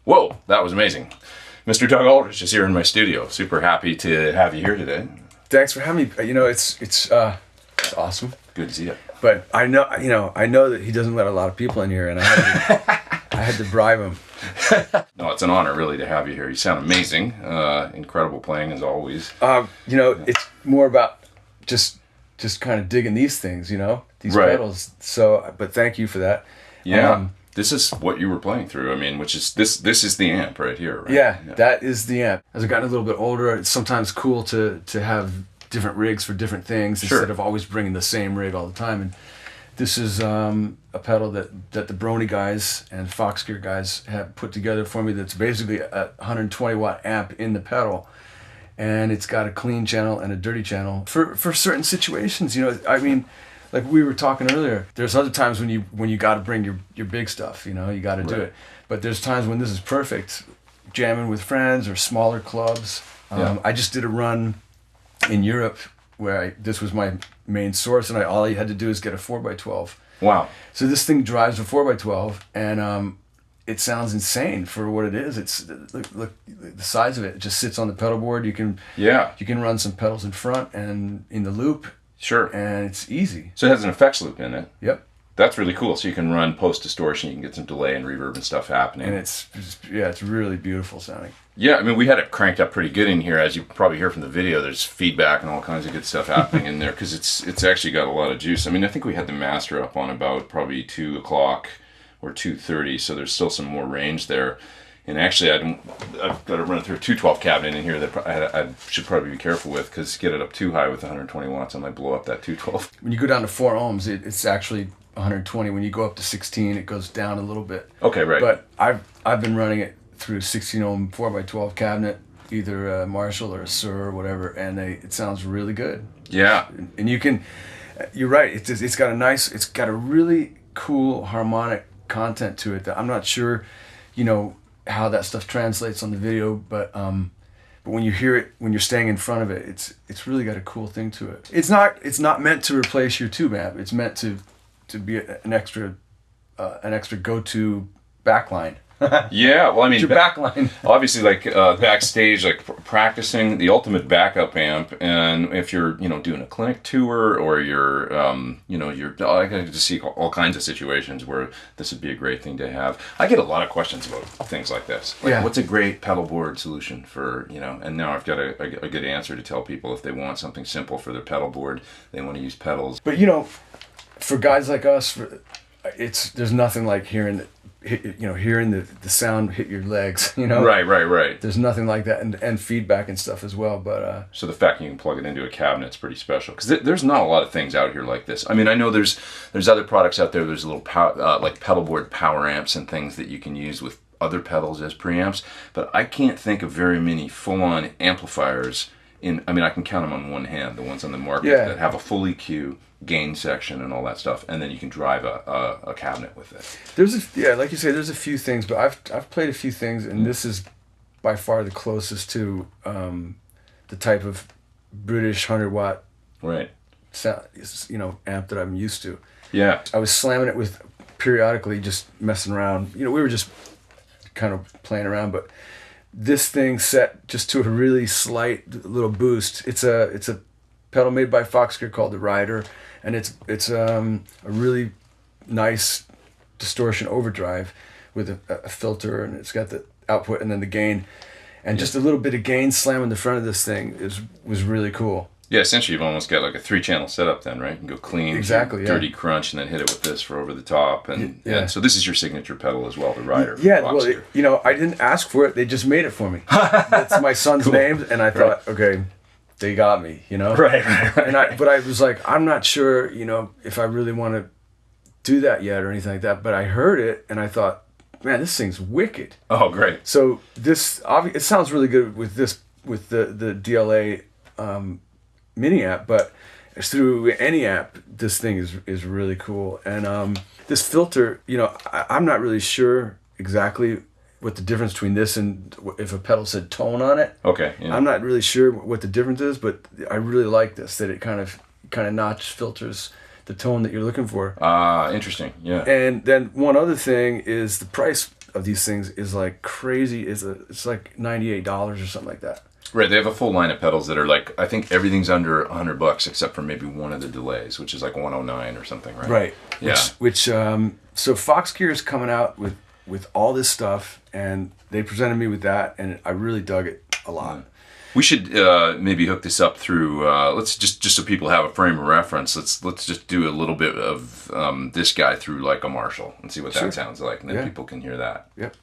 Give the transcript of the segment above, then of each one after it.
Whoa, that was amazing. Mr. Doug Aldrich is here in my studio. Super happy to have you here today. Thanks for having me. You know, it's awesome. Good to see you. But I know that he doesn't let a lot of people in here, and I had to bribe him. No, it's an honor really to have you here. You sound amazing. Incredible playing as always. You know, it's more about just kind of digging these things, these pedals. So, but thank you for that. Yeah. This is what you were playing through. I mean, which is this is the amp right here, right? Yeah, that is the amp. As I've gotten a little bit older, it's sometimes cool to have different rigs for different things instead of always bringing the same rig all the time. And this is a pedal that the Baroni guys and Fox Gear guys have put together for me. That's basically a 120 watt amp in the pedal, and it's got a clean channel and a dirty channel for certain situations. I mean, like we were talking earlier, there's other times when you got to bring your big stuff. You got to do it. But there's times when this is perfect, jamming with friends or smaller clubs. I just did a run in Europe where this was my main source, and all you had to do is get a 4x12. Wow. So this thing drives a 4x12, and it sounds insane for what it is. It's look the size of it. It just sits on the pedal board. You can run some pedals in front and in the loop. Sure. And it's easy. So it has an effects loop in it. Yep. That's really cool. So you can run post distortion. You can get some delay and reverb and stuff happening. And it's really beautiful sounding. Yeah, I mean, we had it cranked up pretty good in here. As you probably hear from the video, there's feedback and all kinds of good stuff happening in there because it's actually got a lot of juice. I mean, I think we had the master up on about probably 2 o'clock or 2:30, so there's still some more range there. And actually, I've got to run through a 212 cabinet in here that I should probably be careful with, because get it up too high with 120 watts, I might blow up that 212. When you go down to 4 ohms, it's actually 120. When you go up to 16, it goes down a little bit. Okay, right. But I've been running it through 16 ohm 4x12 cabinet, either a Marshall or a Sur or whatever, and it sounds really good. Yeah. And you're right. It's got a really cool harmonic content to it that I'm not sure, how that stuff translates on the video, but when you hear it, when you're staying in front of it, it's really got a cool thing to it. It's not meant to replace your tube amp. It's meant to be an extra go-to backline. Yeah, well, I mean, your backline. Obviously, like backstage, like practicing the ultimate backup amp, and if you're, doing a clinic tour, or you're, I can just see all kinds of situations where this would be a great thing to have. I get a lot of questions about things like this. Like, what's a great pedal board solution for, and now I've got a good answer to tell people if they want something simple for their pedal board, they want to use pedals. But for guys like us, there's nothing like hearing the sound hit your legs, Right. There's nothing like that, and feedback and stuff as well. But so the fact that you can plug it into a cabinet is pretty special, because there's not a lot of things out here like this. I mean, I know there's other products out there. There's little like pedal board power amps and things that you can use with other pedals as preamps, but I can't think of very many full-on amplifiers. I can count them on one hand, the ones on the market that have a full EQ, gain section, and all that stuff, and then you can drive a cabinet with it. Like you say, there's a few things, but I've played a few things, and this is by far the closest to the type of British 100-watt sound, amp that I'm used to. Yeah, I was slamming it with periodically, just messing around. We were just kind of playing around, but this thing set just to a really slight little boost. It's a pedal made by Fox Gear called the Ryder, and it's a really nice distortion overdrive with a filter, and it's got the output and then the gain, and just a little bit of gain slam in the front of this thing was really cool. Yeah, essentially you've almost got like a 3-channel setup then, right? You can go clean, dirty crunch, and then hit it with this for over the top, and so this is your signature pedal as well, the Ryder. Yeah, well, I didn't ask for it; they just made it for me. That's my son's name, and I thought, okay, they got me, Right. But I was like, I'm not sure, if I really want to do that yet or anything like that. But I heard it, and I thought, man, this thing's wicked. Oh, great. So it sounds really good with the DLA mini amp, but through any app, this thing is really cool. And this filter, I'm not really sure exactly what the difference between this and if a pedal said tone on it. Okay. Yeah. I'm not really sure what the difference is, but I really like this, that it kind of notch filters the tone that you're looking for. Interesting. Yeah. And then one other thing is the price of these things is like crazy. It's like $98 or something like that. Right, they have a full line of pedals that are like, I think everything's under $100 except for maybe one of the delays, which is like 109 or something, right? Right. Yeah. So Fox Gear is coming out with all this stuff, and they presented me with that, and I really dug it a lot. We should maybe hook this up through. Let's just so people have a frame of reference. Let's just do a little bit of this guy through like a Marshall and see what that sounds like, and then people can hear that. Yep.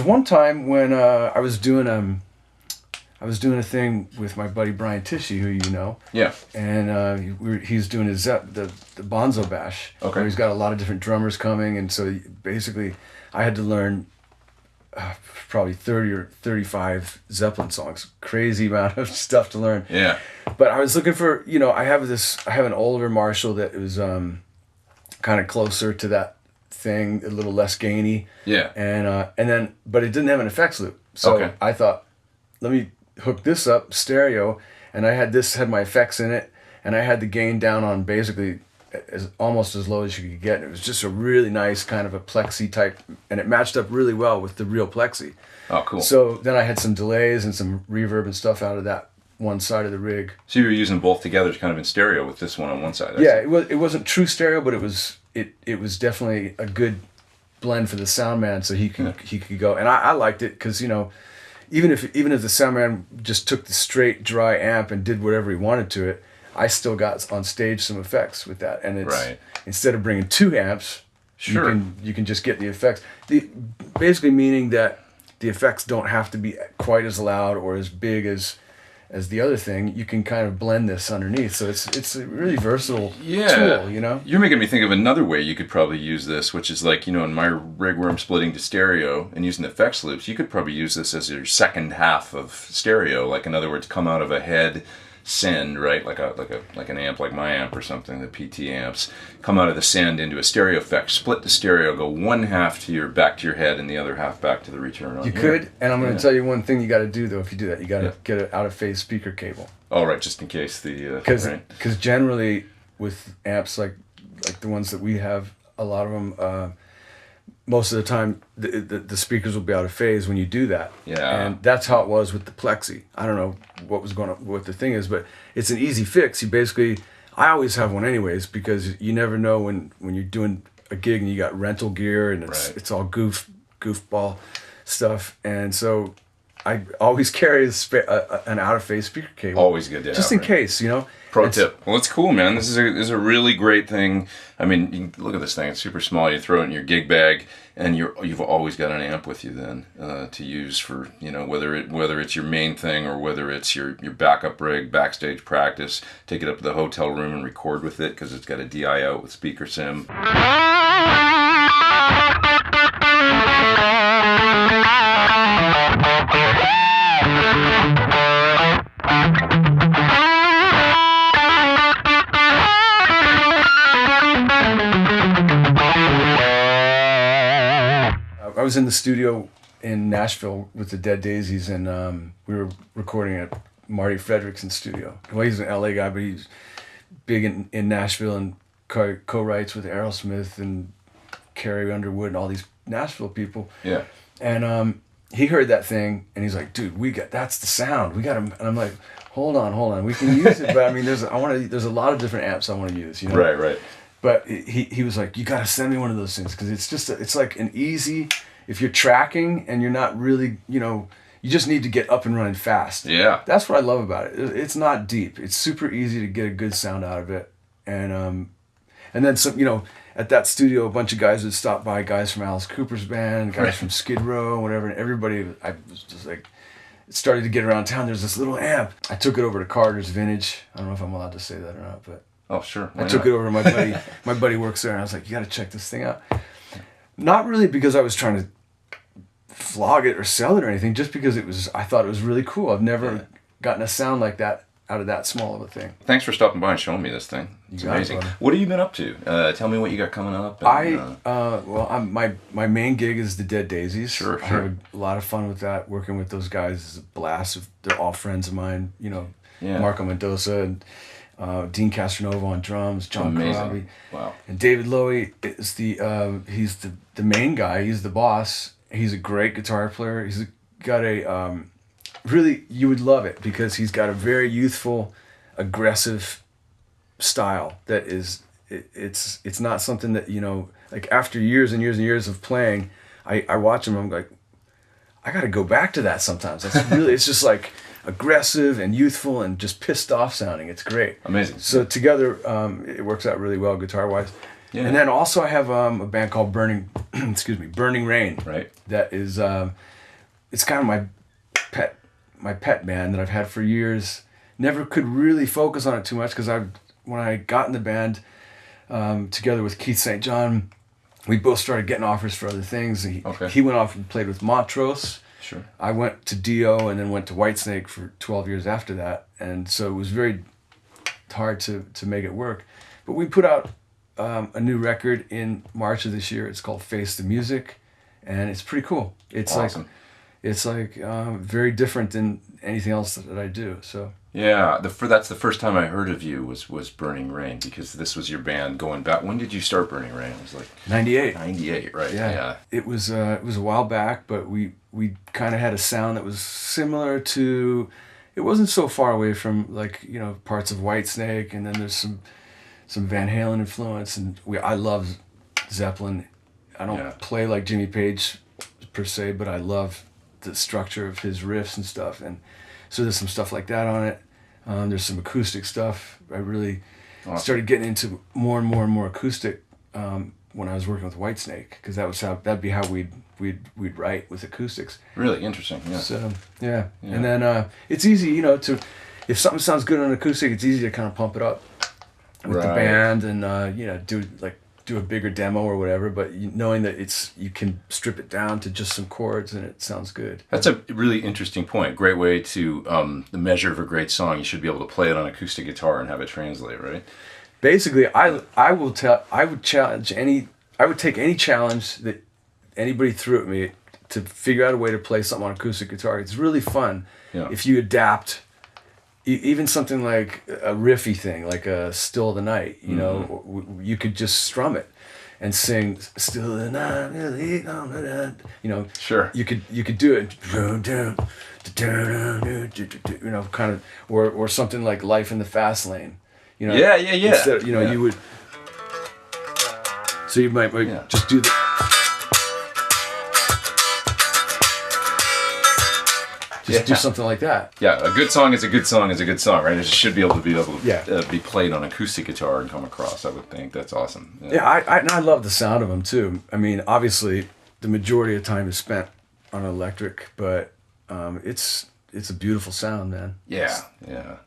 One time when I was doing a thing with my buddy Brian Tishy, who you know. Yeah. And he's doing the Bonzo Bash. Okay. Where he's got a lot of different drummers coming, and so basically I had to learn probably 30 or 35 Zeppelin songs. Crazy amount of stuff to learn. Yeah. But I was looking for, I have an older Marshall that was kind of closer to that thing, a little less gainy. Yeah. And then, but it didn't have an effects loop. So I thought, let me hook this up stereo, and I had my effects in it, and I had the gain down on basically almost as low as you could get. It was just a really nice kind of a plexi type, and it matched up really well with the real plexi. Oh, cool. So then I had some delays and some reverb and stuff out of that one side of the rig. So you were using both together, kind of in stereo, with this one on one side. It wasn't true stereo, but it was definitely a good blend for the sound man, so he could go. And I liked it because even if the sound man just took the straight dry amp and did whatever he wanted to it, I still got on stage some effects with that. And it's instead of bringing two amps, you can just get the effects. Basically meaning that the effects don't have to be quite as loud or as big as the other thing. You can kind of blend this underneath, so it's a really versatile tool. You're making me think of another way you could probably use this, which is like, in my rig where I'm splitting to stereo and using the effects loops, you could probably use this as your second half of stereo. Like, in other words, come out of a head, send, right, like an amp like my amp or something, the PT amps, come out of the send into a stereo effect, split the stereo, go one half back to your head and the other half back to the return on. You could, and I'm going to tell you one thing you got to do though. If you do that, you got to get an out of phase speaker cable. Oh, right, just in case because generally with amps like the ones that we have, a lot of them, most of the time the speakers will be out of phase when you do that. Yeah. And that's how it was with the plexi. I don't know what the thing is, but it's an easy fix. I always have one anyways, because you never know when you're doing a gig and you got rental gear and it's all goofball stuff. And so I always carry an out of phase speaker cable. Always good to have, just in case, Pro tip. Well, it's cool, man. This is a really great thing. I mean, you can look at this thing. It's super small. You throw it in your gig bag, and you've always got an amp with you then to use for, whether it's your main thing or whether it's your backup rig, backstage practice. Take it up to the hotel room and record with it because it's got a DI out with speaker sim. was in the studio in Nashville with the Dead Daisies, and we were recording at Marty Fredrickson's studio. Well, he's an LA guy, but he's big in Nashville and co-writes with Aerosmith and Carrie Underwood and all these Nashville people. Yeah. And he heard that thing, and he's like, "Dude, that's the sound. We got him." And I'm like, "Hold on. We can use it, but I mean, there's a lot of different amps I want to use, you know." Right. But he was like, "You got to send me one of those things, because it's like an easy, if you're tracking and you're not really, you know, you just need to get up and running fast." Yeah. That's what I love about it. It's not deep. It's super easy to get a good sound out of it. And then some, you know, at that studio, a bunch of guys would stop by, guys from Alice Cooper's band, guys from Skid Row, whatever, and everybody, I was just like, it started to get around town. There's this little amp. I took it over to Carter's Vintage. I don't know if I'm allowed to say that or not, but oh, sure. I took it over to my buddy. My buddy works there, and I was like, "You got to check this thing out." Not really because I was trying to flog it or sell it or anything, just because I thought it was really cool. I've never gotten a sound like that out of that small of a thing. Thanks for stopping by and showing me this thing. It's amazing. What have you been up to? Tell me what you got coming up. And, my main gig is the Dead Daisies. Sure. I have a lot of fun with that. Working with those guys is a blast. They're all friends of mine. You know, Marco Mendoza and Dean Castronova on drums, John Corabi. Wow. And David Lowy is he's the main guy. He's the boss. He's a great guitar player. He's got a really, you would love it, because he's got a very youthful, aggressive style that is, it's not something that, you know, like after years and years and years of playing, I watch him, I'm like, I gotta go back to that sometimes. That's really, it's just like aggressive and youthful and just pissed off sounding. It's great. Amazing. So together, it works out really well guitar wise. Yeah. And then also I have a band called Burning Rain. Right. That is, it's kind of my pet band that I've had for years. Never could really focus on it too much, because when I got in the band together with Keith St. John, we both started getting offers for other things. He went off and played with Montrose. Sure. I went to Dio and then went to Whitesnake for 12 years after that, and so it was very hard to make it work. But we put out a new record in March of this year. It's called Face the Music, and it's pretty cool. It's awesome. It's very different than anything else that I do. So yeah, that's the first time I heard of you was Burning Rain, because this was your band going back. When did you start Burning Rain? It was like 98. 98, right? Yeah. It was a while back, but we kind of had a sound that was similar to. It wasn't so far away from, like, you know, parts of Whitesnake, and then there's some Van Halen influence, and I love Zeppelin. I don't play like Jimmy Page per se, but I love the structure of his riffs and stuff, and so there's some stuff like that on it. There's some acoustic stuff. I really started getting into more and more acoustic when I was working with Whitesnake, because that'd be how we'd write with acoustics. Really interesting. Yeah. So yeah. And then it's easy, you know, if something sounds good on acoustic, it's easy to kind of pump it up with the band and you know, do a bigger demo or whatever, but knowing that you can strip it down to just some chords and it sounds good. That's a really interesting point. Great way to the measure of a great song. You should be able to play it on acoustic guitar and have it translate, right? Basically, I would take any challenge that anybody threw at me to figure out a way to play something on acoustic guitar. It's really fun if you adapt. Even something like a riffy thing, like a Still of the Night, you know, you could just strum it and sing Still of the Night, you know. Sure. You could do it, you know, kind of, or something like Life in the Fast Lane, you know. Yeah. Instead, you know, you would. So you might just do the. Just do something like that. Yeah, a good song is a good song is a good song, right? It should be able to be played on acoustic guitar and come across. I would think that's awesome. Yeah, I love the sound of them too. I mean, obviously, the majority of time is spent on electric, but it's a beautiful sound, man. Yeah.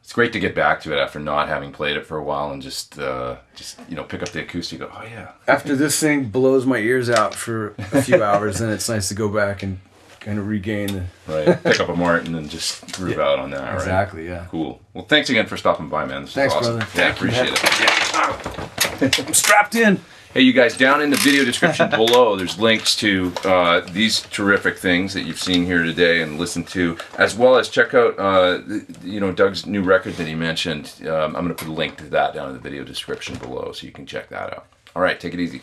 It's great to get back to it after not having played it for a while and just you know, pick up the acoustic. Go, oh yeah. After this thing blows my ears out for a few hours, then it's nice to go back and kind of regain the... Right, pick up a Martin and just groove out on that, right? Exactly, yeah. Cool. Well, thanks again for stopping by, man. This Thanks, was awesome. brother. Yeah, appreciate it. I'm strapped in. Hey, you guys, down in the video description below, there's links to these terrific things that you've seen here today and listened to, as well as check out, Doug's new record that he mentioned. I'm going to put a link to that down in the video description below, so you can check that out. All right, take it easy.